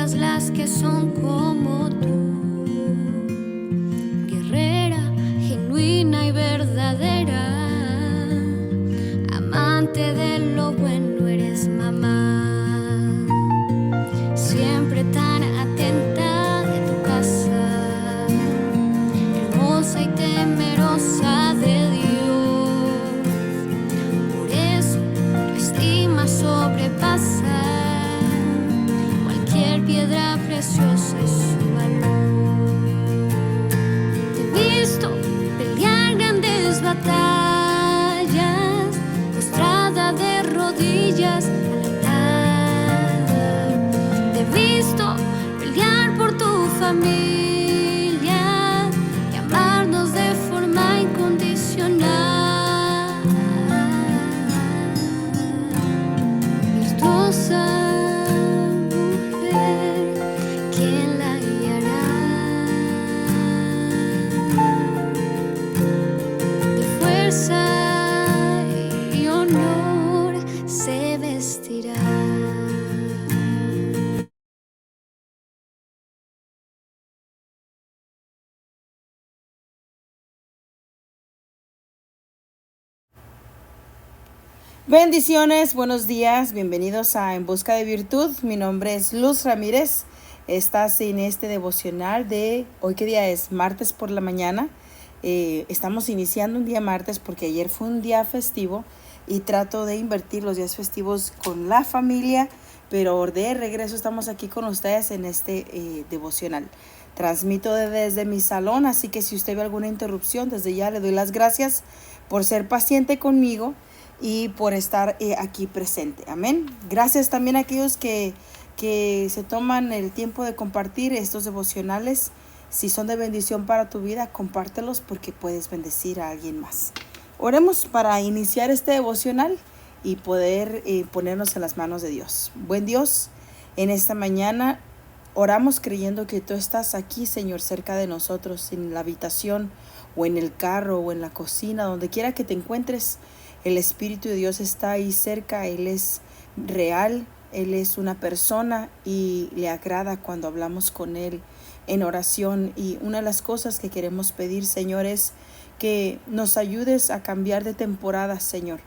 todas las que son como tú, guerrera, genuina y verdadera, amante de lo bueno, eres mamá, siempre tan atenta de tu casa, hermosa y temerosa de Dios, por eso tu estima sobrepasa cualquier piedra preciosa y su valor. Te he visto pelear grandes batallas, postrada de rodillas al altar. Te he visto pelear por tu familia y amarnos de forma incondicional. Virtuosa mujer, ¿quién la guiará? De fuerza y honor se vestirá. Bendiciones, buenos días, bienvenidos a En Busca de Virtud. Mi nombre es Luz Ramírez. Estás en este devocional de hoy, ¿qué día es? Martes por la mañana. Estamos iniciando un día martes porque ayer fue un día festivo y trato de invertir los días festivos con la familia, pero de regreso estamos aquí con ustedes en este devocional. Transmito desde mi salón, así que si usted ve alguna interrupción, desde ya le doy las gracias por ser paciente conmigo y por estar aquí presente. Amén. Gracias también a aquellos que se toman el tiempo de compartir estos devocionales. Si son de bendición para tu vida, compártelos porque puedes bendecir a alguien más. Oremos para iniciar este devocional y poder ponernos en las manos de Dios. Buen Dios, en esta mañana oramos creyendo que tú estás aquí, Señor, cerca de nosotros, en la habitación o en el carro o en la cocina, donde quiera que te encuentres. El Espíritu de Dios está ahí cerca, Él es real, Él es una persona y le agrada cuando hablamos con Él en oración. Y una de las cosas que queremos pedir, Señor, es que nos ayudes a cambiar de temporada, Señor.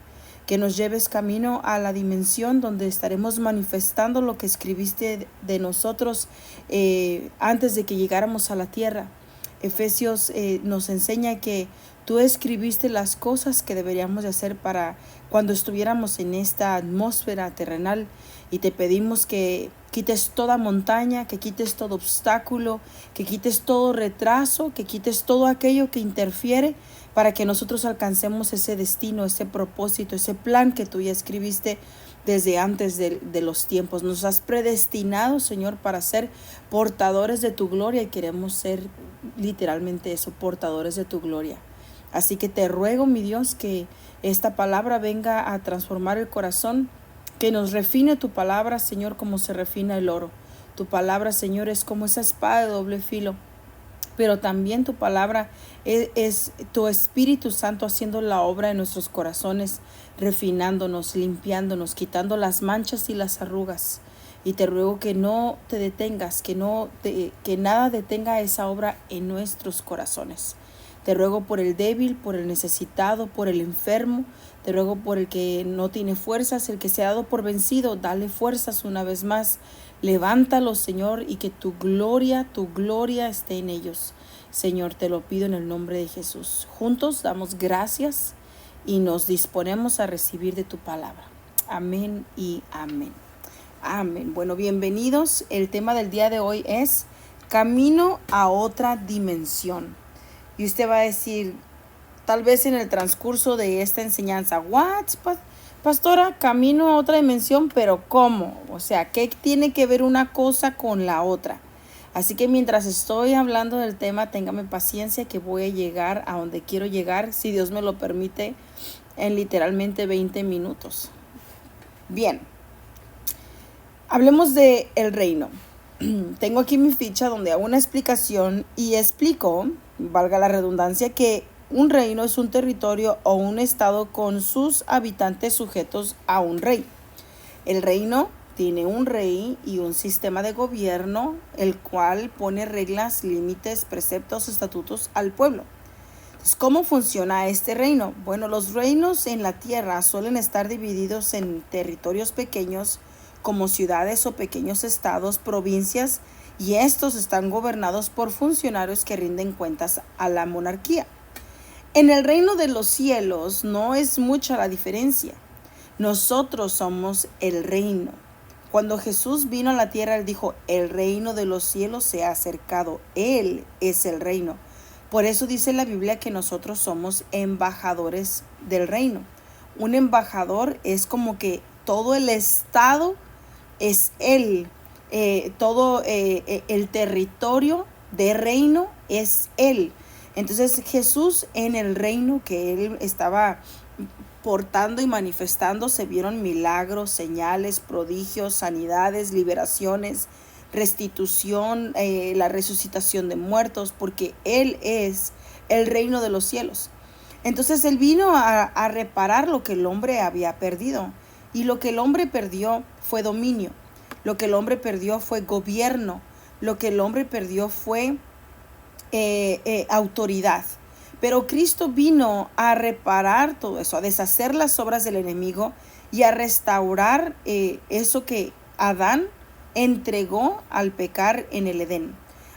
Que nos lleves camino a la dimensión donde estaremos manifestando lo que escribiste de nosotros antes de que llegáramos a la tierra. Efesios nos enseña que tú escribiste las cosas que deberíamos de hacer para cuando estuviéramos en esta atmósfera terrenal, y te pedimos que quites toda montaña, que quites todo obstáculo, que quites todo retraso, que quites todo aquello que interfiere para que nosotros alcancemos ese destino, ese propósito, ese plan que tú ya escribiste desde antes de los tiempos. Nos has predestinado, Señor, para ser portadores de tu gloria y queremos ser literalmente eso, portadores de tu gloria. Así que te ruego, mi Dios, que esta palabra venga a transformar el corazón, que nos refine tu palabra, Señor, como se refina el oro. Tu palabra, Señor, es como esa espada de doble filo, pero también tu palabra es tu Espíritu Santo haciendo la obra en nuestros corazones, refinándonos, limpiándonos, quitando las manchas y las arrugas. Y te ruego que no te detengas, que nada detenga esa obra en nuestros corazones. Te ruego por el débil, por el necesitado, por el enfermo. Te ruego por el que no tiene fuerzas, el que se ha dado por vencido. Dale fuerzas una vez más. Levántalos, Señor, y que tu gloria esté en ellos. Señor, te lo pido en el nombre de Jesús. Juntos damos gracias y nos disponemos a recibir de tu palabra. Amén y amén. Amén. Bueno, bienvenidos. El tema del día de hoy es camino a otra dimensión. Y usted va a decir, tal vez en el transcurso de esta enseñanza, ¿what? Pastora, camino a otra dimensión, pero ¿cómo? O sea, ¿qué tiene que ver una cosa con la otra? Así que mientras estoy hablando del tema, téngame paciencia que voy a llegar a donde quiero llegar, si Dios me lo permite, en literalmente 20 minutos. Bien, hablemos de el reino. Tengo aquí mi ficha donde hago una explicación y explico, valga la redundancia, que un reino es un territorio o un estado con sus habitantes sujetos a un rey. El reino tiene un rey y un sistema de gobierno, el cual pone reglas, límites, preceptos, estatutos al pueblo. Entonces, ¿cómo funciona este reino? Bueno, los reinos en la tierra suelen estar divididos en territorios pequeños, como ciudades o pequeños estados, provincias, y estos están gobernados por funcionarios que rinden cuentas a la monarquía. En el reino de los cielos no es mucha la diferencia. Nosotros somos el reino. Cuando Jesús vino a la tierra, Él dijo, el reino de los cielos se ha acercado. Él es el reino. Por eso dice la Biblia que nosotros somos embajadores del reino. Un embajador es como que todo el estado es Él. Todo el territorio de reino es Él. Entonces Jesús en el reino que Él estaba portando y manifestando, se vieron milagros, señales, prodigios, sanidades, liberaciones, restitución, la resucitación de muertos, porque Él es el reino de los cielos. Entonces Él vino a reparar lo que el hombre había perdido, y lo que el hombre perdió fue dominio, lo que el hombre perdió fue gobierno, lo que el hombre perdió fue autoridad. Pero Cristo vino a reparar todo eso, a deshacer las obras del enemigo y a restaurar eso que Adán entregó al pecar en el Edén.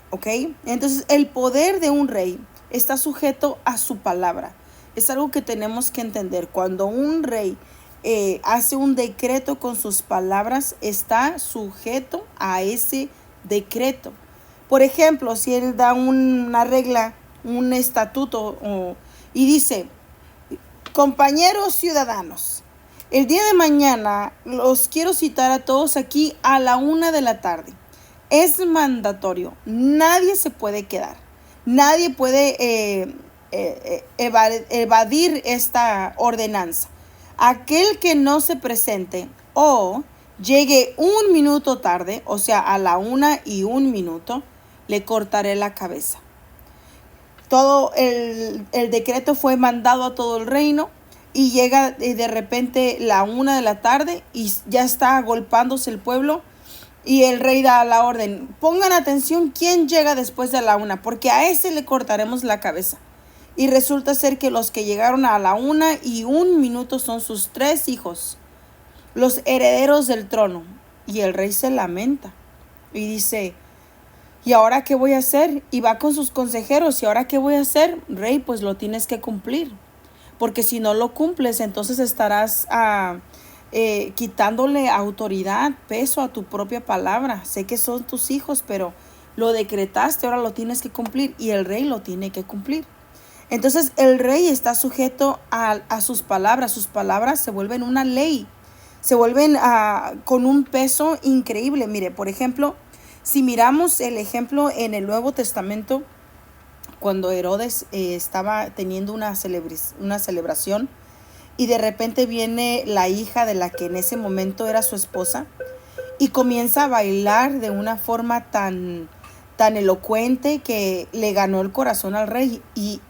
¿Ok? Entonces el poder de un rey está sujeto a su palabra. Es algo que tenemos que entender. Cuando un rey hace un decreto con sus palabras, está sujeto a ese decreto. Por ejemplo, si él da una regla, un estatuto y dice, compañeros ciudadanos, el día de mañana los quiero citar a todos aquí a la 1 de la tarde. Es mandatorio, nadie se puede quedar, nadie puede evadir esta ordenanza. Aquel que no se presente o llegue 1 minuto tarde, o sea, a la 1:01, le cortaré la cabeza. Todo el decreto fue mandado a todo el reino y llega de repente la 1 de la tarde y ya está agolpándose el pueblo y el rey da la orden. Pongan atención quién llega después de la 1, porque a ese le cortaremos la cabeza. Y resulta ser que los que llegaron a la 1:01 son sus 3 hijos, los herederos del trono. Y el rey se lamenta y dice, ¿y ahora qué voy a hacer? Y va con sus consejeros, ¿y ahora qué voy a hacer? Rey, pues lo tienes que cumplir, porque si no lo cumples, entonces estarás quitándole autoridad, peso a tu propia palabra. Sé que son tus hijos, pero lo decretaste, ahora lo tienes que cumplir, y el rey lo tiene que cumplir. Entonces el rey está sujeto a sus palabras se vuelven una ley, se vuelven con un peso increíble. Mire, por ejemplo, si miramos el ejemplo en el Nuevo Testamento, cuando Herodes estaba teniendo una celebración y de repente viene la hija de la que en ese momento era su esposa y comienza a bailar de una forma tan elocuente que le ganó el corazón al rey y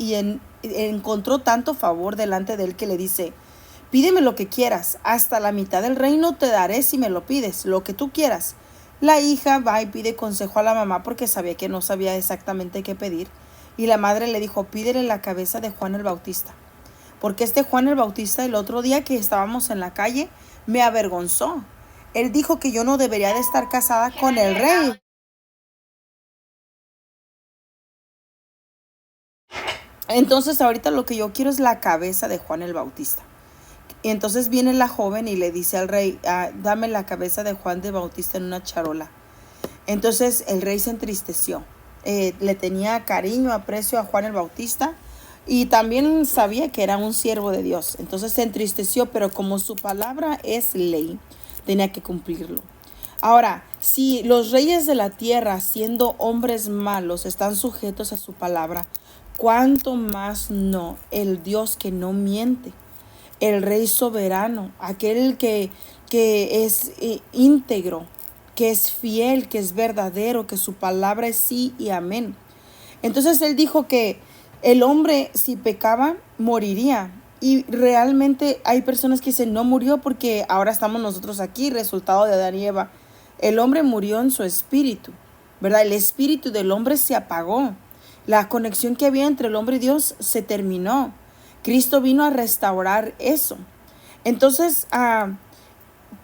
encontró tanto favor delante de él que le dice, pídeme lo que quieras, hasta la mitad del reino te daré si me lo pides, lo que tú quieras. La hija va y pide consejo a la mamá porque sabía que no sabía exactamente qué pedir. Y la madre le dijo, pídele la cabeza de Juan el Bautista. Porque este Juan el Bautista, el otro día que estábamos en la calle, me avergonzó. Él dijo que yo no debería de estar casada con el rey. Entonces ahorita lo que yo quiero es la cabeza de Juan el Bautista. Y entonces viene la joven y le dice al rey, dame la cabeza de Juan el Bautista en una charola. Entonces el rey se entristeció. Le tenía cariño, aprecio a Juan el Bautista y también sabía que era un siervo de Dios. Entonces se entristeció, pero como su palabra es ley, tenía que cumplirlo. Ahora, si los reyes de la tierra, siendo hombres malos, están sujetos a su palabra, ¿cuánto más no el Dios que no miente? El rey soberano, aquel que es íntegro, que es fiel, que es verdadero, que su palabra es sí y amén. Entonces él dijo que el hombre, si pecaba, moriría. Y realmente hay personas que dicen, no murió porque ahora estamos nosotros aquí, resultado de Adán y Eva. El hombre murió en su espíritu, ¿verdad? El espíritu del hombre se apagó. La conexión que había entre el hombre y Dios se terminó. Cristo vino a restaurar eso. Entonces,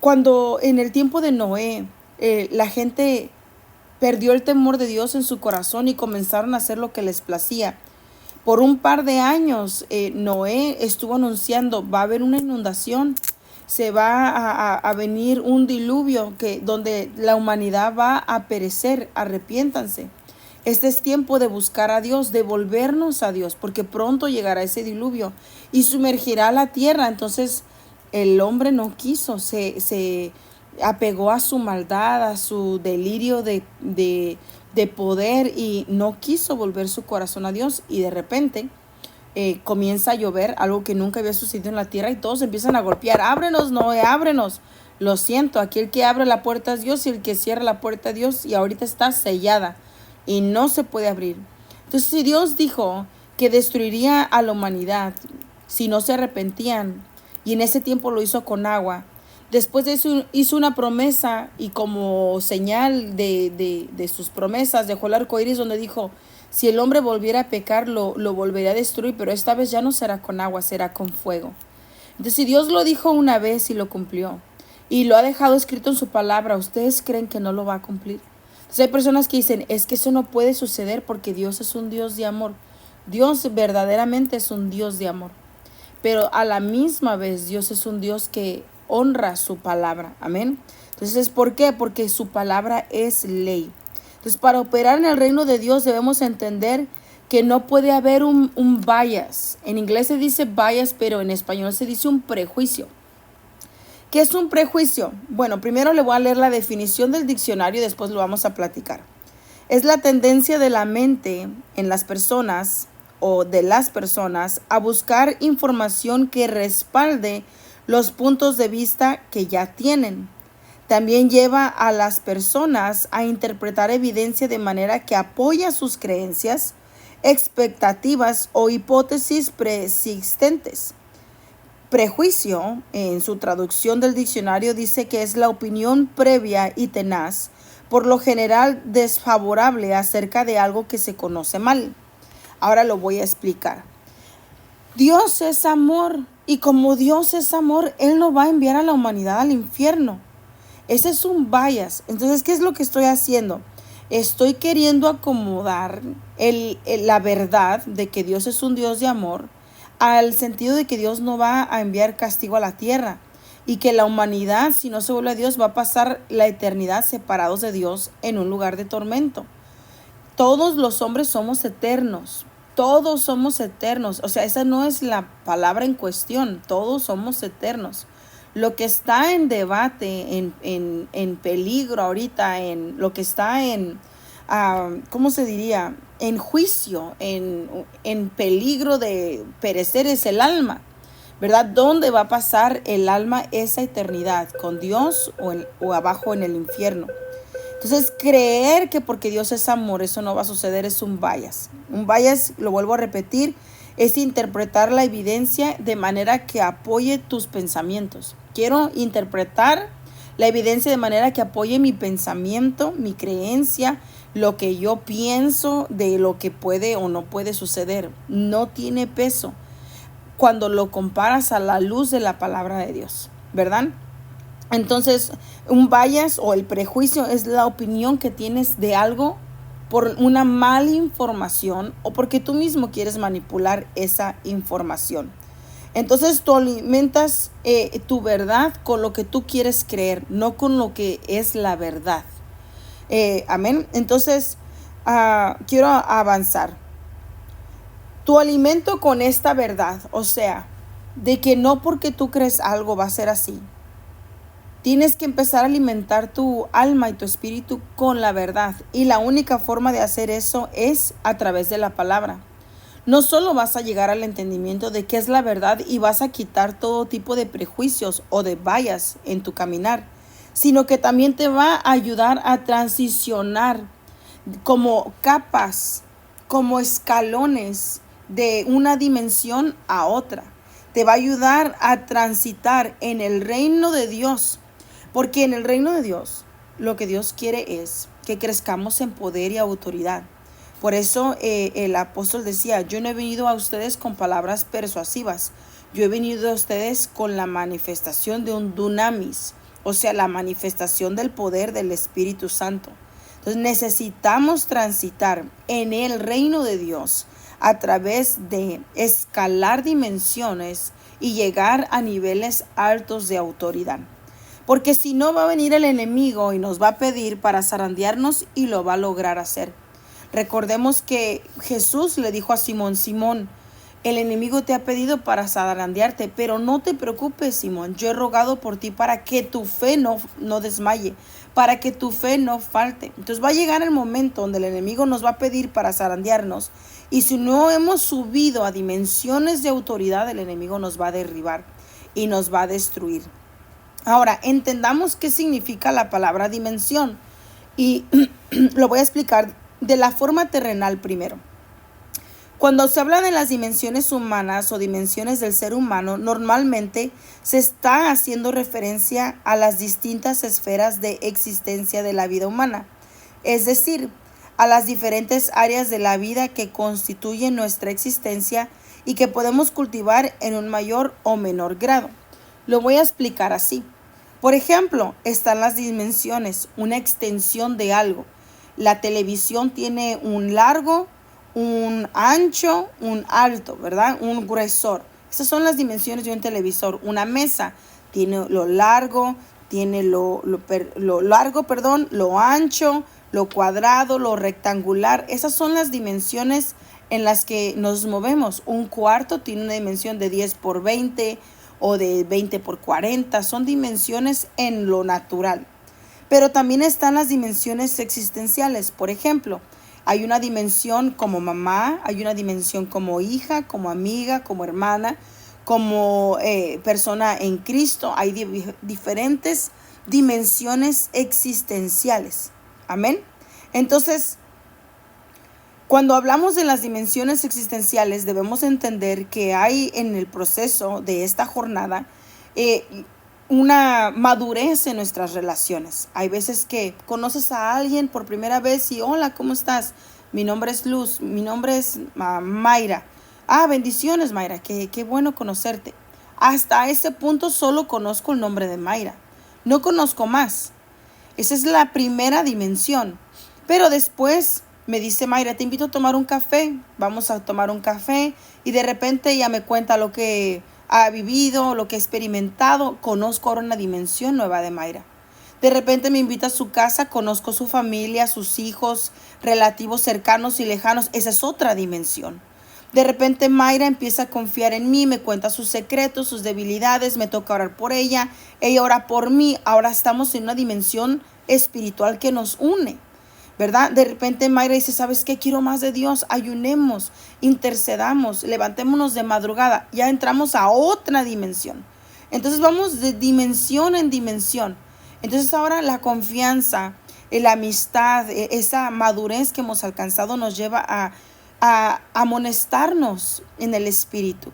cuando en el tiempo de Noé, la gente perdió el temor de Dios en su corazón y comenzaron a hacer lo que les placía. Por un par de años, Noé estuvo anunciando, va a haber una inundación, se va a venir un diluvio donde la humanidad va a perecer, arrepiéntanse. Este es tiempo de buscar a Dios, de volvernos a Dios, porque pronto llegará ese diluvio y sumergirá la tierra. Entonces el hombre no quiso, se apegó a su maldad, a su delirio de poder y no quiso volver su corazón a Dios. Y de repente comienza a llover, algo que nunca había sucedido en la tierra, y todos empiezan a golpear. Ábrenos, Noé, ábrenos. Lo siento, aquí el que abre la puerta es Dios y el que cierra la puerta es Dios, y ahorita está sellada y no se puede abrir. Entonces, si Dios dijo que destruiría a la humanidad si no se arrepentían, y en ese tiempo lo hizo con agua, después de eso hizo una promesa, y como señal de sus promesas dejó el arco iris donde dijo, si el hombre volviera a pecar, lo volvería a destruir, pero esta vez ya no será con agua, será con fuego. Entonces, si Dios lo dijo una vez y lo cumplió, y lo ha dejado escrito en su palabra, ¿ustedes creen que no lo va a cumplir? Entonces, hay personas que dicen, es que eso no puede suceder porque Dios es un Dios de amor. Dios verdaderamente es un Dios de amor. Pero a la misma vez Dios es un Dios que honra su palabra. Amén. Entonces, ¿por qué? Porque su palabra es ley. Entonces, para operar en el reino de Dios debemos entender que no puede haber un bias. En inglés se dice bias, pero en español se dice un prejuicio. ¿Qué es un prejuicio? Bueno, primero le voy a leer la definición del diccionario y después lo vamos a platicar. Es la tendencia de la mente en las personas o de las personas a buscar información que respalde los puntos de vista que ya tienen. También lleva a las personas a interpretar evidencia de manera que apoya sus creencias, expectativas o hipótesis preexistentes. Prejuicio, en su traducción del diccionario, dice que es la opinión previa y tenaz, por lo general desfavorable acerca de algo que se conoce mal. Ahora lo voy a explicar. Dios es amor, y como Dios es amor, Él no va a enviar a la humanidad al infierno. Ese es un bias. Entonces, ¿qué es lo que estoy haciendo? Estoy queriendo acomodar la verdad de que Dios es un Dios de amor al sentido de que Dios no va a enviar castigo a la tierra y que la humanidad, si no se vuelve a Dios, va a pasar la eternidad separados de Dios en un lugar de tormento. Todos los hombres somos eternos. Todos somos eternos. O sea, esa no es la palabra en cuestión. Todos somos eternos. Lo que está en debate, en peligro ahorita, en lo que está ¿cómo se diría? En juicio, en peligro de perecer es el alma, ¿verdad? ¿Dónde va a pasar el alma esa eternidad? ¿Con Dios o abajo en el infierno? Entonces, creer que porque Dios es amor, eso no va a suceder es un bias. Un bias, lo vuelvo a repetir, es interpretar la evidencia de manera que apoye tus pensamientos. Quiero interpretar la evidencia de manera que apoye mi pensamiento, mi creencia, lo que yo pienso de lo que puede o no puede suceder. No tiene peso cuando lo comparas a la luz de la palabra de Dios, ¿verdad? Entonces, un bias o el prejuicio es la opinión que tienes de algo por una mala información o porque tú mismo quieres manipular esa información. Entonces, tú alimentas tu verdad con lo que tú quieres creer, no con lo que es la verdad. Amén. Entonces, quiero avanzar. Tu alimento con esta verdad, o sea, de que no porque tú crees algo va a ser así. Tienes que empezar a alimentar tu alma y tu espíritu con la verdad. Y la única forma de hacer eso es a través de la palabra. No solo vas a llegar al entendimiento de qué es la verdad y vas a quitar todo tipo de prejuicios o de bias en tu caminar, sino que también te va a ayudar a transicionar como capas, como escalones de una dimensión a otra. te va a ayudar a transitar en el reino de Dios, porque en el reino de Dios lo que Dios quiere es que crezcamos en poder y autoridad. Por eso el apóstol decía, yo no he venido a ustedes con palabras persuasivas, yo he venido a ustedes con la manifestación de un dunamis, o sea, la manifestación del poder del Espíritu Santo. Entonces necesitamos transitar en el reino de Dios a través de escalar dimensiones y llegar a niveles altos de autoridad. Porque si no, va a venir el enemigo y nos va a pedir para zarandearnos y lo va a lograr hacer. Recordemos que Jesús le dijo a Simón, Simón, el enemigo te ha pedido para zarandearte, pero no te preocupes, Simón, yo he rogado por ti para que tu fe no desmaye, para que tu fe no falte. Entonces va a llegar el momento donde el enemigo nos va a pedir para zarandearnos, y si no hemos subido a dimensiones de autoridad, el enemigo nos va a derribar y nos va a destruir. Ahora, entendamos qué significa la palabra dimensión, y lo voy a explicar de la forma terrenal primero. Cuando se habla de las dimensiones humanas o dimensiones del ser humano, normalmente se está haciendo referencia a las distintas esferas de existencia de la vida humana, es decir, a las diferentes áreas de la vida que constituyen nuestra existencia y que podemos cultivar en un mayor o menor grado. Lo voy a explicar así. Por ejemplo, están las dimensiones, una extensión de algo. La televisión tiene un largo, un ancho, un alto, ¿verdad? Un gruesor. Esas son las dimensiones de un televisor. Una mesa tiene lo largo, tiene lo ancho, lo cuadrado, lo rectangular. Esas son las dimensiones en las que nos movemos. Un cuarto tiene una dimensión de 10 por 20 o de 20 por 40. Son dimensiones en lo natural. Pero también están las dimensiones existenciales. Por ejemplo, hay una dimensión como mamá, hay una dimensión como hija, como amiga, como hermana, como persona en Cristo. Hay diferentes dimensiones existenciales. Amén. Entonces, cuando hablamos de las dimensiones existenciales, debemos entender que hay en el proceso de esta jornada una madurez en nuestras relaciones. Hay veces que conoces a alguien por primera vez y hola, ¿cómo estás? Mi nombre es Luz, mi nombre es Mayra. Bendiciones, Mayra, qué bueno conocerte. Hasta ese punto solo conozco el nombre de Mayra. No conozco más. Esa es la primera dimensión. Pero después me dice Mayra, te invito a tomar un café. Vamos a tomar un café y de repente ella me cuenta lo que ha vivido, lo que ha experimentado. Conozco ahora una dimensión nueva de Mayra. De repente me invita a su casa, conozco su familia, sus hijos, relativos cercanos y lejanos. Esa es otra dimensión. De repente Mayra empieza a confiar en mí, me cuenta sus secretos, sus debilidades, me toca orar por ella ora por mí. Ahora estamos en una dimensión espiritual que nos une, ¿verdad? De repente Mayra dice, ¿sabes qué? Quiero más de Dios, ayunemos, intercedamos, levantémonos de madrugada. Ya entramos a otra dimensión. Entonces vamos de dimensión en dimensión. Entonces ahora la confianza, la amistad, esa madurez que hemos alcanzado nos lleva a amonestarnos en el Espíritu,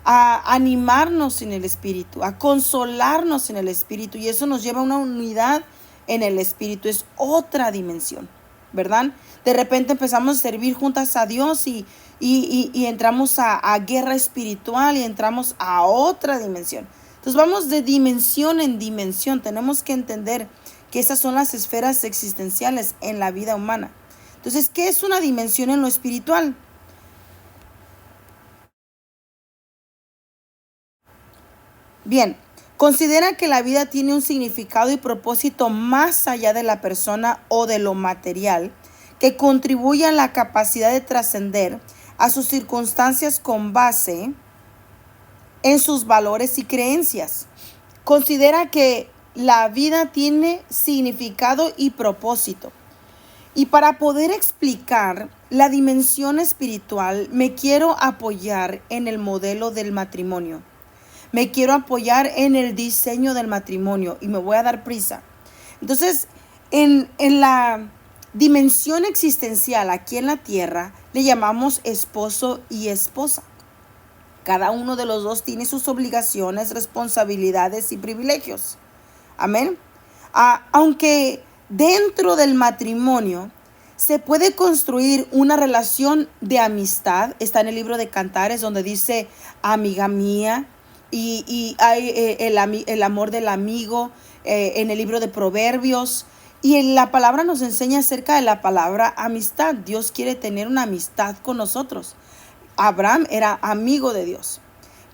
a animarnos en el Espíritu, a consolarnos en el Espíritu, y eso nos lleva a una unidad en el Espíritu. Es otra dimensión, ¿verdad? De repente empezamos a servir juntas a Dios y entramos a guerra espiritual y entramos a otra dimensión. Entonces vamos de dimensión en dimensión. Tenemos que entender que esas son las esferas existenciales en la vida humana. Entonces, ¿qué es una dimensión en lo espiritual? Bien, considera que la vida tiene un significado y propósito más allá de la persona o de lo material, que contribuye a la capacidad de trascender a sus circunstancias con base en sus valores y creencias. Considera que la vida tiene significado y propósito. Y para poder explicar la dimensión espiritual, me quiero apoyar en el modelo del matrimonio. Me quiero apoyar en el diseño del matrimonio y me voy a dar prisa. Entonces, en la dimensión existencial aquí en la tierra, le llamamos esposo y esposa. Cada uno de los dos tiene sus obligaciones, responsabilidades y privilegios. Amén. Aunque dentro del matrimonio se puede construir una relación de amistad, está en el libro de Cantares donde dice amiga mía, y hay el amor del amigo, en el libro de Proverbios, y en la palabra nos enseña acerca de la palabra amistad. Dios quiere tener una amistad con nosotros. Abraham era amigo de Dios.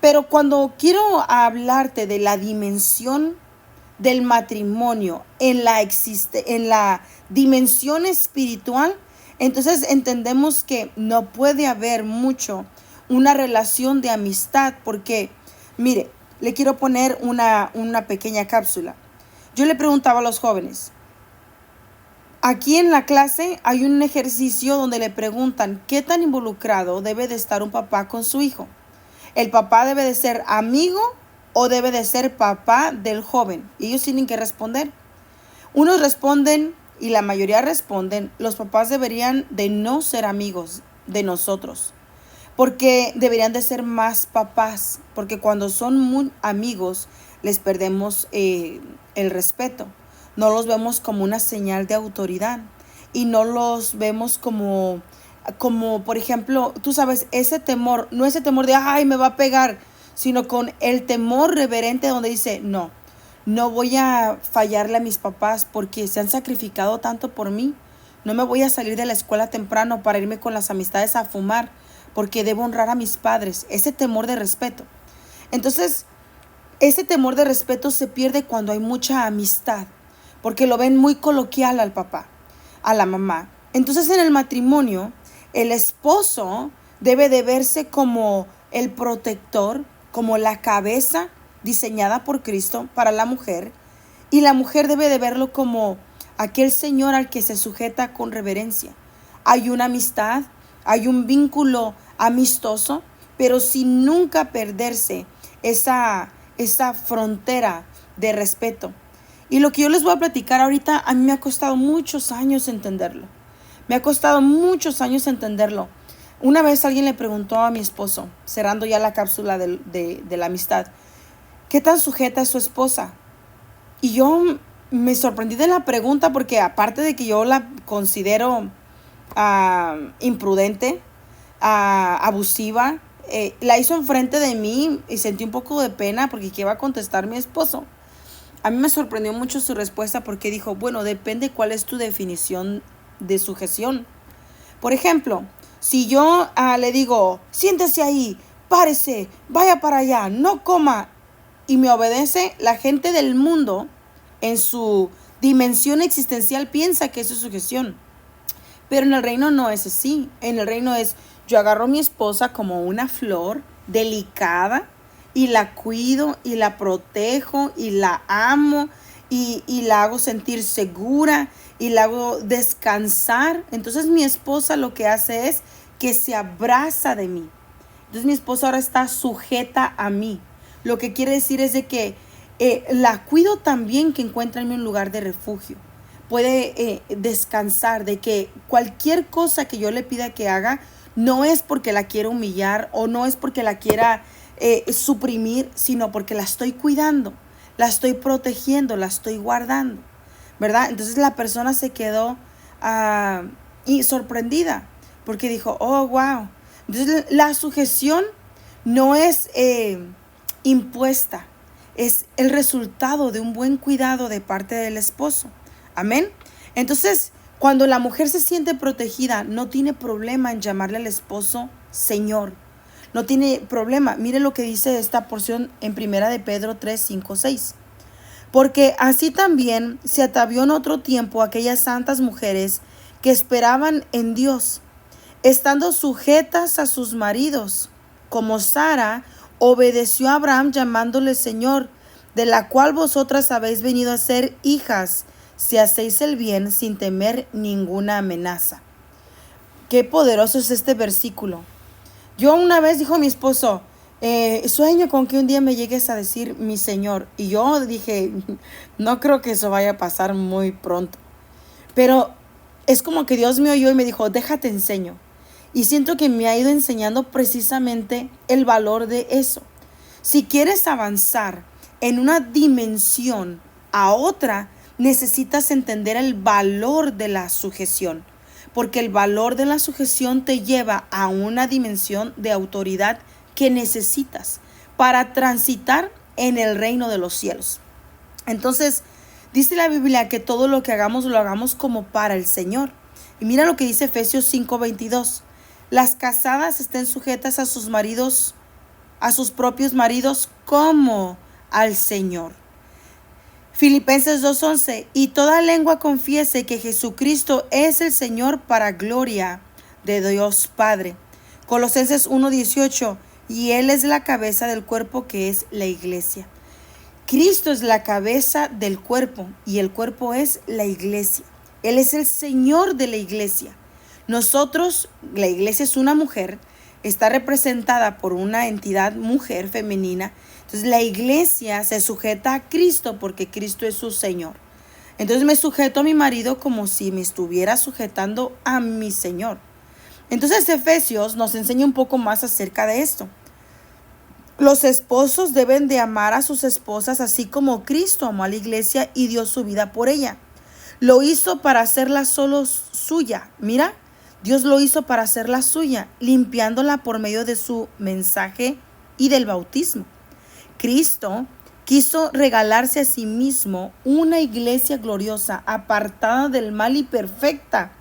Pero cuando quiero hablarte de la dimensión del matrimonio en la dimensión espiritual, entonces entendemos que no puede haber mucho una relación de amistad, porque mire, le quiero poner una pequeña cápsula. Yo le preguntaba a los jóvenes, aquí en la clase hay un ejercicio donde le preguntan qué tan involucrado debe de estar un papá con su hijo. ¿El papá debe de ser amigo o debe de ser papá del joven? Y ellos tienen que responder. Unos responden, y la mayoría responden, los papás deberían de no ser amigos de nosotros, porque deberían de ser más papás, porque cuando son muy amigos les perdemos el respeto. No los vemos como una señal de autoridad y no los vemos como por ejemplo, tú sabes, ese temor, no ese temor de, ay, me va a pegar, sino con el temor reverente donde dice, no voy a fallarle a mis papás porque se han sacrificado tanto por mí. No me voy a salir de la escuela temprano para irme con las amistades a fumar porque debo honrar a mis padres. Ese temor de respeto. Entonces, ese temor de respeto se pierde cuando hay mucha amistad, porque lo ven muy coloquial al papá, a la mamá. Entonces, en el matrimonio, el esposo debe de verse como el protector, como la cabeza diseñada por Cristo para la mujer, y la mujer debe de verlo como aquel Señor al que se sujeta con reverencia. Hay una amistad, hay un vínculo amistoso, pero sin nunca perderse esa frontera de respeto. Y lo que yo les voy a platicar ahorita, a mí me ha costado muchos años entenderlo. Una vez alguien le preguntó a mi esposo, cerrando ya la cápsula de la amistad, ¿qué tan sujeta es su esposa? Y yo me sorprendí de la pregunta porque aparte de que yo la considero imprudente, abusiva, la hizo enfrente de mí y sentí un poco de pena porque ¿qué iba a contestar mi esposo? A mí me sorprendió mucho su respuesta porque dijo, bueno, depende cuál es tu definición de sujeción. Por ejemplo, si yo le digo, siéntese ahí, párese, vaya para allá, no coma, y me obedece, la gente del mundo en su dimensión existencial piensa que eso es sujeción. Pero en el reino no es así. En el reino es, yo agarro a mi esposa como una flor delicada y la cuido y la protejo y la amo y la hago sentir segura y la hago descansar. Entonces mi esposa lo que hace es que se abraza de mí. Entonces mi esposa ahora está sujeta a mí. Lo que quiere decir es de que la cuido también, que encuentra en mí un lugar de refugio. Puede descansar de que cualquier cosa que yo le pida que haga no es porque la quiera humillar o no es porque la quiera suprimir, sino porque la estoy cuidando, la estoy protegiendo, la estoy guardando, ¿verdad? Entonces la persona se quedó y sorprendida porque dijo, oh, wow. Entonces la sujeción no es impuesta, es el resultado de un buen cuidado de parte del esposo. Amén. Entonces, cuando la mujer se siente protegida, no tiene problema en llamarle al esposo Señor. No tiene problema. Mire lo que dice esta porción en 1 de Pedro 3, 5, 6. Porque así también se atavió en otro tiempo aquellas santas mujeres que esperaban en Dios, estando sujetas a sus maridos, como Sara obedeció a Abraham llamándole Señor, de la cual vosotras habéis venido a ser hijas, si hacéis el bien sin temer ninguna amenaza. Qué poderoso es este versículo. Yo una vez dijo mi esposo, sueño con que un día me llegues a decir mi Señor. Y yo dije, no creo que eso vaya a pasar muy pronto. Pero es como que Dios me oyó y me dijo, déjate enseño. Y siento que me ha ido enseñando precisamente el valor de eso. Si quieres avanzar en una dimensión a otra, necesitas entender el valor de la sujeción, porque el valor de la sujeción te lleva a una dimensión de autoridad que necesitas para transitar en el reino de los cielos. Entonces, dice la Biblia que todo lo que hagamos lo hagamos como para el Señor. Y mira lo que dice Efesios 5:22. Las casadas estén sujetas a sus maridos, a sus propios maridos como al Señor. Filipenses 2:11. Y toda lengua confiese que Jesucristo es el Señor para gloria de Dios Padre. Colosenses 1:18. Y Él es la cabeza del cuerpo que es la iglesia. Cristo es la cabeza del cuerpo y el cuerpo es la iglesia. Él es el Señor de la iglesia. Nosotros, la iglesia es una mujer, está representada por una entidad mujer femenina. Entonces la iglesia se sujeta a Cristo porque Cristo es su Señor. Entonces me sujeto a mi marido como si me estuviera sujetando a mi Señor. Entonces Efesios nos enseña un poco más acerca de esto. Los esposos deben de amar a sus esposas así como Cristo amó a la iglesia y dio su vida por ella. Lo hizo para hacerla solo suya. Mira, Dios lo hizo para hacerla suya, limpiándola por medio de su mensaje y del bautismo. Cristo quiso regalarse a sí mismo una iglesia gloriosa, apartada del mal y perfecta,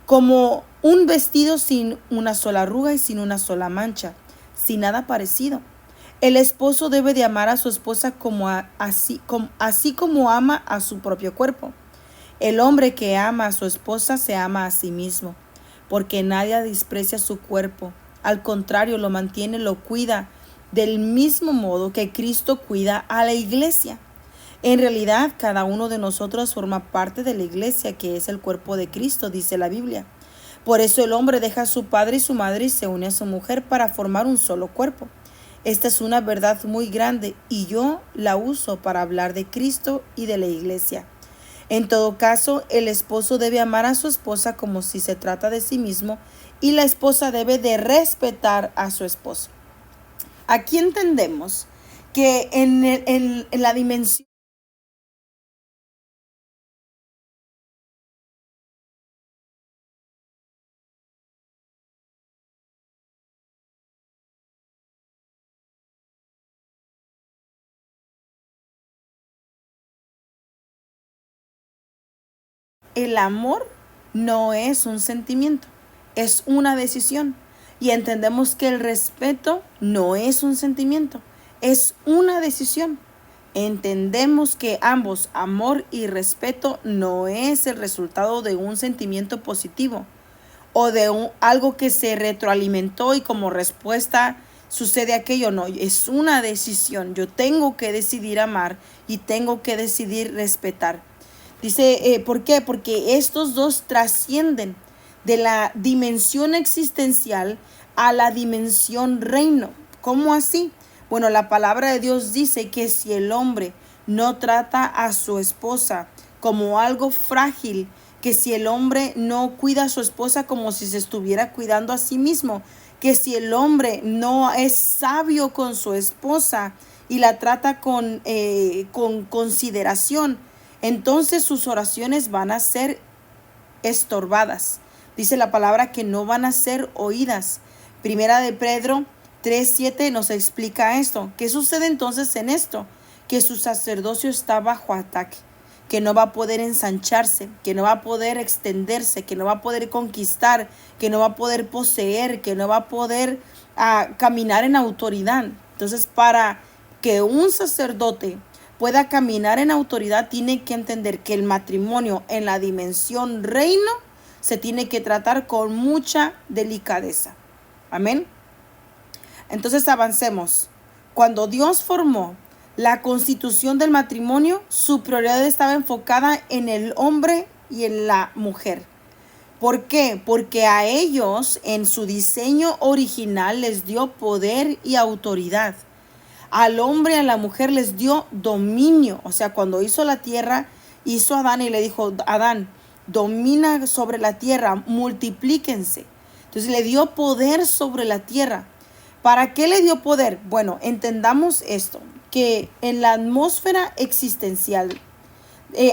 como un vestido sin una sola arruga y sin una sola mancha, sin nada parecido. El esposo debe de amar a su esposa así como ama a su propio cuerpo. El hombre que ama a su esposa se ama a sí mismo, porque nadie desprecia su cuerpo. Al contrario, lo mantiene, lo cuida, del mismo modo que Cristo cuida a la iglesia. En realidad, cada uno de nosotros forma parte de la iglesia, que es el cuerpo de Cristo, dice la Biblia. Por eso el hombre deja a su padre y su madre y se une a su mujer para formar un solo cuerpo. Esta es una verdad muy grande y yo la uso para hablar de Cristo y de la iglesia. En todo caso, el esposo debe amar a su esposa como si se trata de sí mismo y la esposa debe de respetar a su esposo. Aquí entendemos que en la dimensión el amor no es un sentimiento, es una decisión. Y entendemos que el respeto no es un sentimiento, es una decisión. Entendemos que ambos, amor y respeto, no es el resultado de un sentimiento positivo o de algo que se retroalimentó y como respuesta sucede aquello. No, es una decisión. Yo tengo que decidir amar y tengo que decidir respetar. Dice, ¿por qué? Porque estos dos trascienden de la dimensión existencial a la dimensión reino. ¿Cómo así? Bueno, la palabra de Dios dice que si el hombre no trata a su esposa como algo frágil, que si el hombre no cuida a su esposa como si se estuviera cuidando a sí mismo, que si el hombre no es sabio con su esposa y la trata con consideración, entonces sus oraciones van a ser estorbadas. Dice la palabra que no van a ser oídas. Primera de Pedro 3:7 nos explica esto. ¿Qué sucede entonces en esto? Que su sacerdocio está bajo ataque, que no va a poder ensancharse, que no va a poder extenderse, que no va a poder conquistar, que no va a poder poseer, que no va a poder caminar en autoridad. Entonces, para que un sacerdote pueda caminar en autoridad, tiene que entender que el matrimonio en la dimensión reino se tiene que tratar con mucha delicadeza. Amén. Entonces avancemos. Cuando Dios formó la constitución del matrimonio, su prioridad estaba enfocada en el hombre y en la mujer. ¿Por qué? Porque a ellos en su diseño original les dio poder y autoridad. Al hombre y a la mujer les dio dominio. O sea, cuando hizo la tierra, hizo a Adán y le dijo, Adán, domina sobre la tierra, multiplíquense. Entonces le dio poder sobre la tierra. ¿Para qué le dio poder? Bueno, entendamos esto, que en la atmósfera existencial,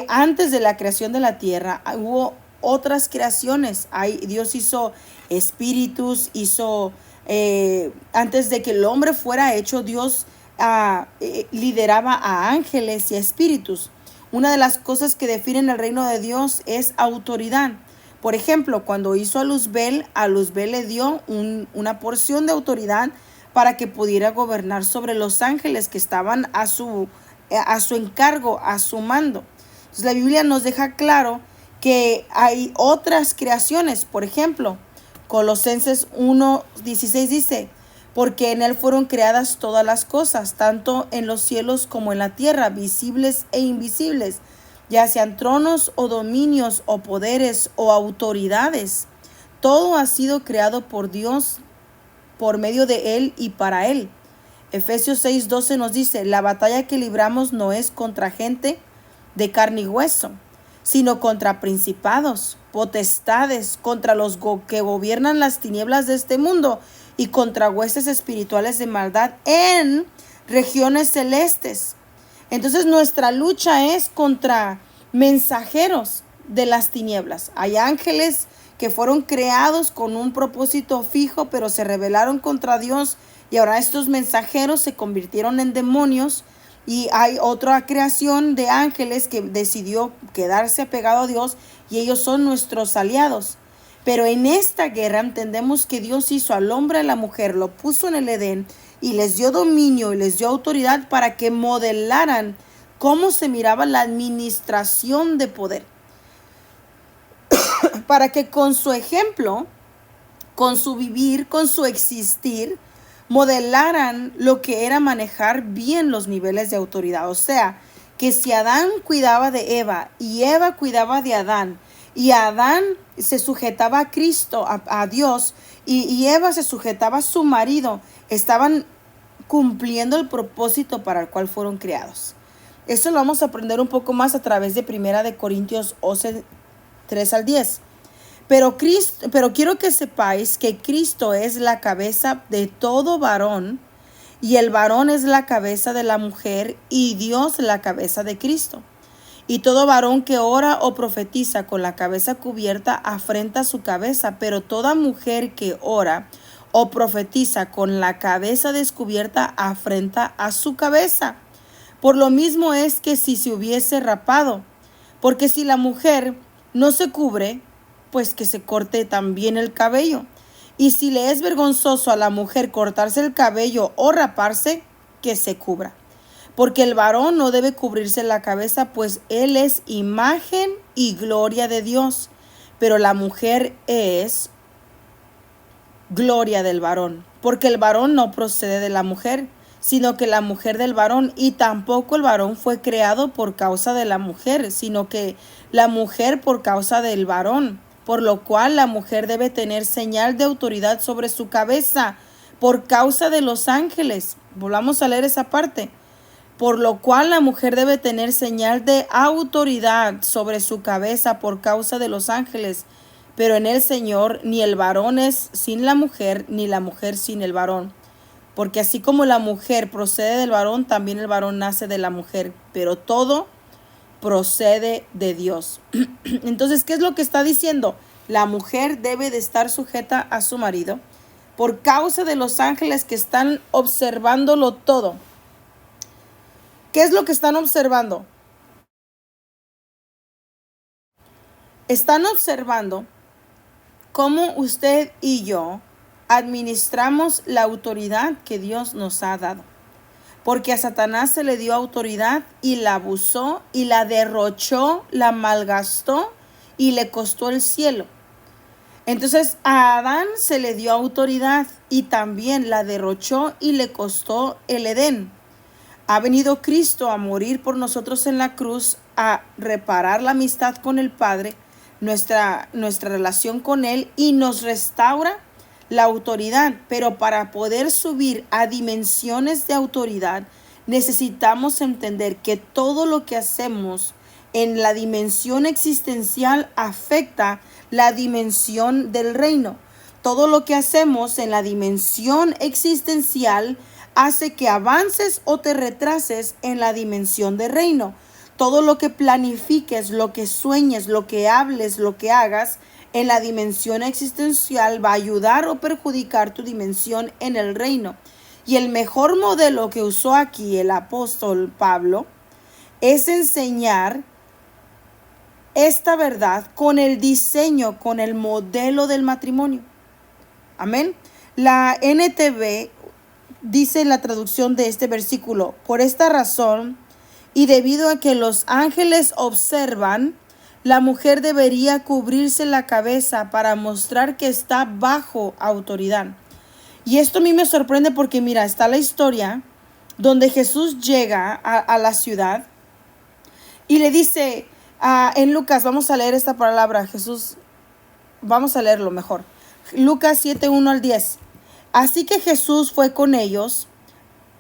antes de la creación de la tierra, hubo otras creaciones. Dios hizo espíritus, antes de que el hombre fuera hecho, Dios lideraba a ángeles y a espíritus. Una de las cosas que definen el reino de Dios es autoridad. Por ejemplo, cuando hizo a Luzbel le dio una porción de autoridad para que pudiera gobernar sobre los ángeles que estaban a su encargo, a su mando. Entonces, la Biblia nos deja claro que hay otras creaciones. Por ejemplo, Colosenses 1:16 dice: porque en él fueron creadas todas las cosas, tanto en los cielos como en la tierra, visibles e invisibles, ya sean tronos o dominios o poderes o autoridades. Todo ha sido creado por Dios, por medio de él y para él. Efesios 6:12 nos dice: la batalla que libramos no es contra gente de carne y hueso, sino contra principados, potestades, contra los que gobiernan las tinieblas de este mundo y contra huestes espirituales de maldad en regiones celestes. Entonces nuestra lucha es contra mensajeros de las tinieblas. Hay ángeles que fueron creados con un propósito fijo, pero se rebelaron contra Dios y ahora estos mensajeros se convirtieron en demonios. Y hay otra creación de ángeles que decidió quedarse apegado a Dios y ellos son nuestros aliados. Pero en esta guerra entendemos que Dios hizo al hombre y a la mujer, lo puso en el Edén y les dio dominio y les dio autoridad para que modelaran cómo se miraba la administración de poder. Para que con su ejemplo, con su vivir, con su existir, modelaran lo que era manejar bien los niveles de autoridad. O sea, que si Adán cuidaba de Eva y Eva cuidaba de Adán y Adán se sujetaba a Cristo, a Dios, y Eva se sujetaba a su marido, estaban cumpliendo el propósito para el cual fueron creados. Esto lo vamos a aprender un poco más a través de 1 Corintios 11, 3-10. Pero quiero que sepáis que Cristo es la cabeza de todo varón, y el varón es la cabeza de la mujer, y Dios la cabeza de Cristo. Y todo varón que ora o profetiza con la cabeza cubierta afrenta su cabeza, pero toda mujer que ora o profetiza con la cabeza descubierta afrenta a su cabeza. Por lo mismo es que si se hubiese rapado, porque si la mujer no se cubre, pues que se corte también el cabello. Y si le es vergonzoso a la mujer cortarse el cabello o raparse, que se cubra. Porque el varón no debe cubrirse la cabeza, pues él es imagen y gloria de Dios. Pero la mujer es gloria del varón. Porque el varón no procede de la mujer, sino que la mujer del varón. Y tampoco el varón fue creado por causa de la mujer, sino que la mujer por causa del varón. Por lo cual la mujer debe tener señal de autoridad sobre su cabeza por causa de los ángeles. Volvamos a leer esa parte. Por lo cual la mujer debe tener señal de autoridad sobre su cabeza por causa de los ángeles. Pero en el Señor ni el varón es sin la mujer, ni la mujer sin el varón. Porque así como la mujer procede del varón, también el varón nace de la mujer. Pero todo procede de Dios. Entonces, ¿qué es lo que está diciendo? La mujer debe de estar sujeta a su marido por causa de los ángeles que están observándolo todo. ¿Qué es lo que están observando? Están observando cómo usted y yo administramos la autoridad que Dios nos ha dado. Porque a Satanás se le dio autoridad y la abusó y la derrochó, la malgastó y le costó el cielo. Entonces a Adán se le dio autoridad y también la derrochó y le costó el Edén. Ha venido Cristo a morir por nosotros en la cruz, a reparar la amistad con el Padre, nuestra relación con Él, y nos restaura la autoridad. Pero para poder subir a dimensiones de autoridad, necesitamos entender que todo lo que hacemos en la dimensión existencial afecta la dimensión del reino. Todo lo que hacemos en la dimensión existencial hace que avances o te retrases en la dimensión de reino. Todo lo que planifiques, lo que sueñes, lo que hables, lo que hagas en la dimensión existencial va a ayudar o perjudicar tu dimensión en el reino. Y el mejor modelo que usó aquí el apóstol Pablo es enseñar esta verdad con el diseño, con el modelo del matrimonio. Amén. La NTV dice en la traducción de este versículo: por esta razón y debido a que los ángeles observan, la mujer debería cubrirse la cabeza para mostrar que está bajo autoridad. Y esto a mí me sorprende porque mira, está la historia donde Jesús llega a la ciudad y le dice en Lucas, vamos a leer esta palabra, Jesús, vamos a leerlo mejor. Lucas 7, 1 al 10. Así que Jesús fue con ellos,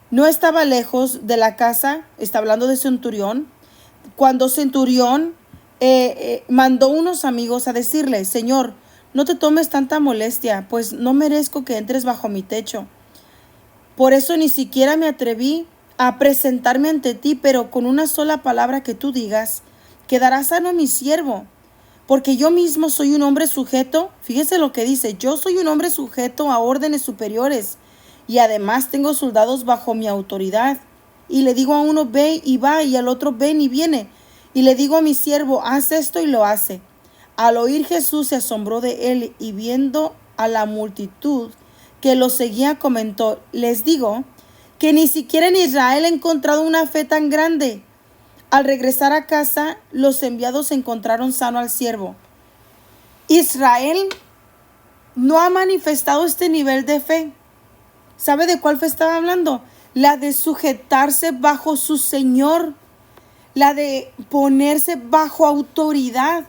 no estaba lejos de la casa, está hablando de Centurión, cuando Centurión mandó unos amigos a decirle: Señor, no te tomes tanta molestia, pues no merezco que entres bajo mi techo. Por eso ni siquiera me atreví a presentarme ante ti, pero con una sola palabra que tú digas, quedará sano mi siervo. Porque yo mismo soy un hombre sujeto, fíjese lo que dice, yo soy un hombre sujeto a órdenes superiores y además tengo soldados bajo mi autoridad. Y le digo a uno, ve y va, y al otro, ven y viene. Y le digo a mi siervo, haz esto, y lo hace. Al oír Jesús se asombró de él y viendo a la multitud que lo seguía comentó: les digo que ni siquiera en Israel he encontrado una fe tan grande. Al regresar a casa, los enviados encontraron sano al siervo. Israel no ha manifestado este nivel de fe. ¿Sabe de cuál fe estaba hablando? La de sujetarse bajo su Señor, la de ponerse bajo autoridad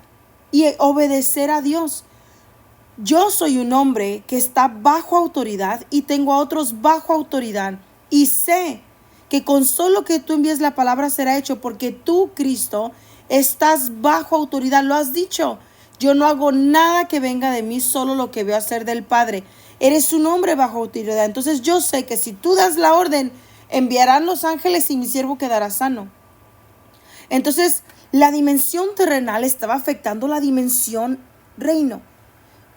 y obedecer a Dios. Yo soy un hombre que está bajo autoridad y tengo a otros bajo autoridad y sé que con solo que tú envíes la palabra será hecho, porque tú, Cristo, estás bajo autoridad. Lo has dicho. Yo no hago nada que venga de mí, solo lo que veo hacer del Padre. Eres un hombre bajo autoridad. Entonces yo sé que si tú das la orden, enviarán los ángeles y mi siervo quedará sano. Entonces la dimensión terrenal estaba afectando la dimensión reino.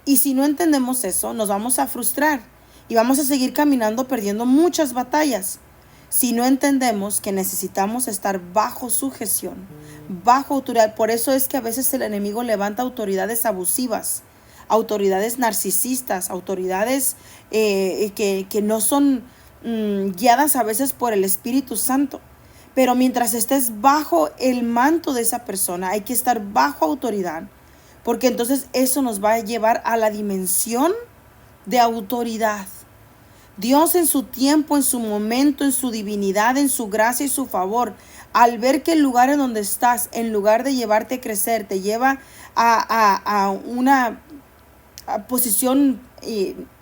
Y si no entendemos eso, nos vamos a frustrar y vamos a seguir caminando perdiendo muchas batallas. Si no entendemos que necesitamos estar bajo sujeción, bajo autoridad. Por eso es que a veces el enemigo levanta autoridades abusivas, autoridades narcisistas, autoridades que no son guiadas a veces por el Espíritu Santo. Pero mientras estés bajo el manto de esa persona, hay que estar bajo autoridad, porque entonces eso nos va a llevar a la dimensión de autoridad. Dios en su tiempo, en su momento, en su divinidad, en su gracia y su favor, al ver que el lugar en donde estás, en lugar de llevarte a crecer, te lleva a una posición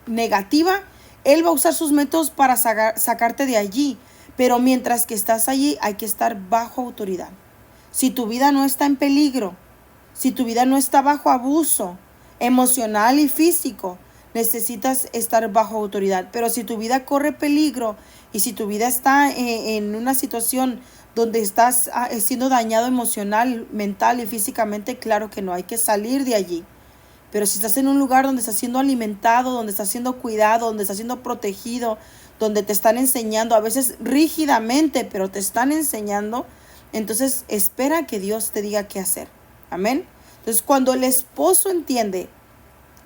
negativa, Él va a usar sus métodos para sacarte de allí. Pero mientras que estás allí, hay que estar bajo autoridad. Si tu vida no está en peligro, si tu vida no está bajo abuso emocional y físico, necesitas estar bajo autoridad. Pero si tu vida corre peligro y si tu vida está en una situación donde estás siendo dañado emocional, mental y físicamente, claro que no, hay que salir de allí. Pero si estás en un lugar donde estás siendo alimentado, donde estás siendo cuidado, donde estás siendo protegido, donde te están enseñando, a veces rígidamente, pero te están enseñando, entonces espera que Dios te diga qué hacer. Amén. Entonces cuando el esposo entiende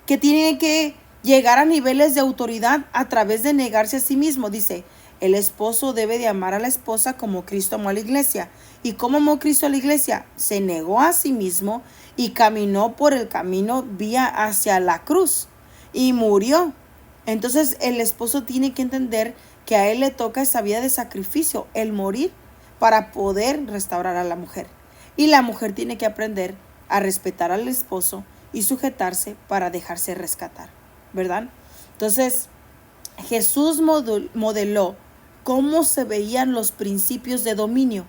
que tiene que llegar a niveles de autoridad a través de negarse a sí mismo, dice, el esposo debe de amar a la esposa como Cristo amó a la iglesia. ¿Y cómo amó Cristo a la iglesia? Se negó a sí mismo y caminó por el camino vía hacia la cruz y murió. Entonces el esposo tiene que entender que a él le toca esa vida de sacrificio, el morir para poder restaurar a la mujer. Y la mujer tiene que aprender a respetar al esposo y sujetarse para dejarse rescatar, ¿verdad? Entonces Jesús modeló cómo se veían los principios de dominio.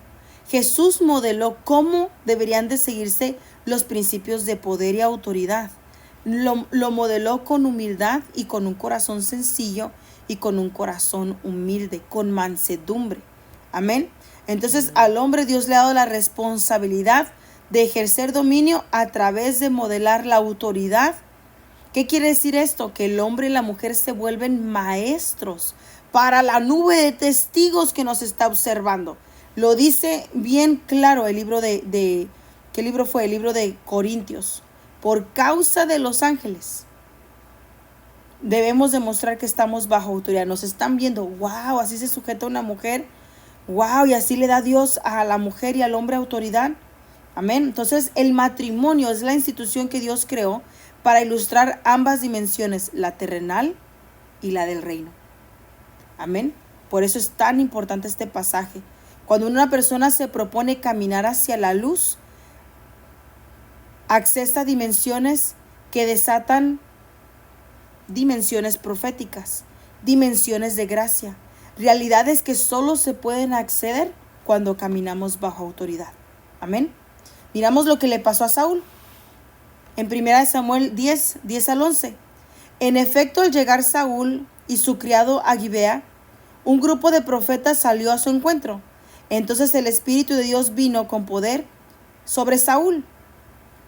Jesús modeló cómo deberían de seguirse los principios de poder y autoridad. lo modeló con humildad y con un corazón sencillo y con un corazón humilde, con mansedumbre. Amén. Entonces al hombre Dios le ha dado la responsabilidad de ejercer dominio a través de modelar la autoridad. ¿Qué quiere decir esto? Que el hombre y la mujer se vuelven maestros para la nube de testigos que nos está observando. Lo dice bien claro el libro ¿qué libro fue? El libro de Corintios. Por causa de los ángeles, debemos demostrar que estamos bajo autoridad. Nos están viendo, wow, así se sujeta una mujer, wow, y así le da Dios a la mujer y al hombre autoridad. Amén. Entonces el matrimonio es la institución que Dios creó para ilustrar ambas dimensiones, la terrenal y la del reino. Amén. Por eso es tan importante este pasaje. Cuando una persona se propone caminar hacia la luz, accesa a dimensiones que desatan dimensiones proféticas, dimensiones de gracia, realidades que solo se pueden acceder cuando caminamos bajo autoridad. Amén. Miramos lo que le pasó a Saúl. En 1 Samuel 10 al 11. En efecto, al llegar Saúl y su criado a Gibea, un grupo de profetas salió a su encuentro. Entonces el Espíritu de Dios vino con poder sobre Saúl,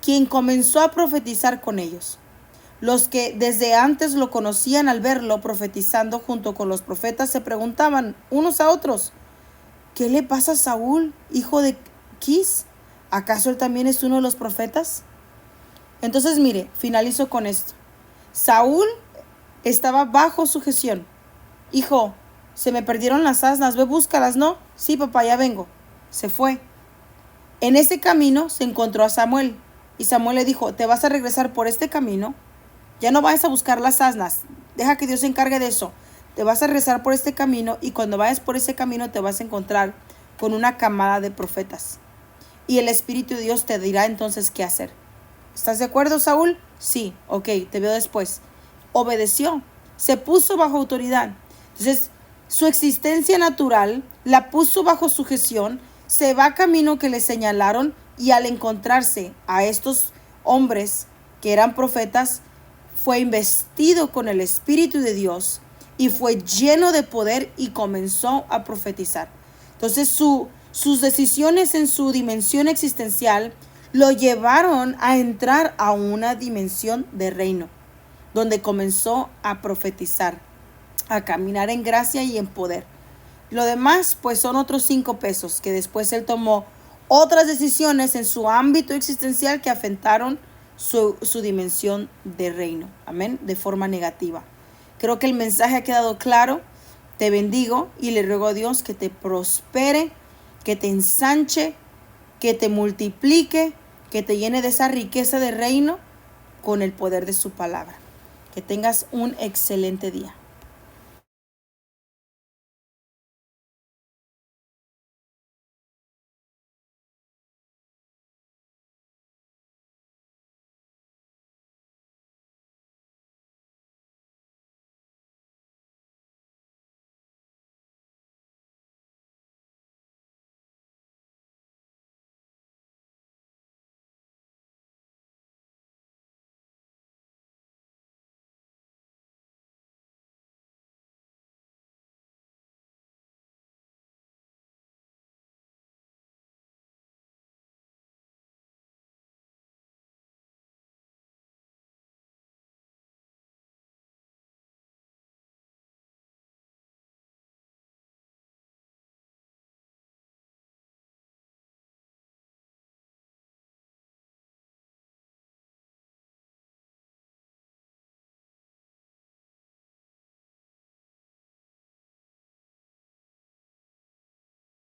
quien comenzó a profetizar con ellos. Los que desde antes lo conocían, al verlo profetizando junto con los profetas, se preguntaban unos a otros: ¿qué le pasa a Saúl, hijo de Quis? ¿Acaso él también es uno de los profetas? Entonces mire, finalizo con esto. Saúl estaba bajo sujeción. Hijo, se me perdieron las asnas, ve, búscalas, ¿no? Sí, papá, ya vengo. Se fue. En ese camino se encontró a Samuel. Y Samuel le dijo: te vas a regresar por este camino. Ya no vayas a buscar las asnas. Deja que Dios se encargue de eso. Te vas a regresar por este camino, y cuando vayas por ese camino te vas a encontrar con una camada de profetas. Y el Espíritu de Dios te dirá entonces qué hacer. ¿Estás de acuerdo, Saúl? Sí, ok, te veo después. Obedeció, se puso bajo autoridad. Entonces, su existencia natural la puso bajo sujeción, se va camino que le señalaron, y al encontrarse a estos hombres que eran profetas, fue investido con el Espíritu de Dios y fue lleno de poder y comenzó a profetizar. Entonces sus decisiones en su dimensión existencial lo llevaron a entrar a una dimensión de reino, donde comenzó a profetizar, a caminar en gracia y en poder. Lo demás, pues, son otros 5 pesos, que después él tomó otras decisiones en su ámbito existencial que afectaron su dimensión de reino. Amén. De forma negativa. Creo que el mensaje ha quedado claro. Te bendigo y le ruego a Dios que te prospere, que te ensanche, que te multiplique, que te llene de esa riqueza de reino con el poder de su palabra. Que tengas un excelente día.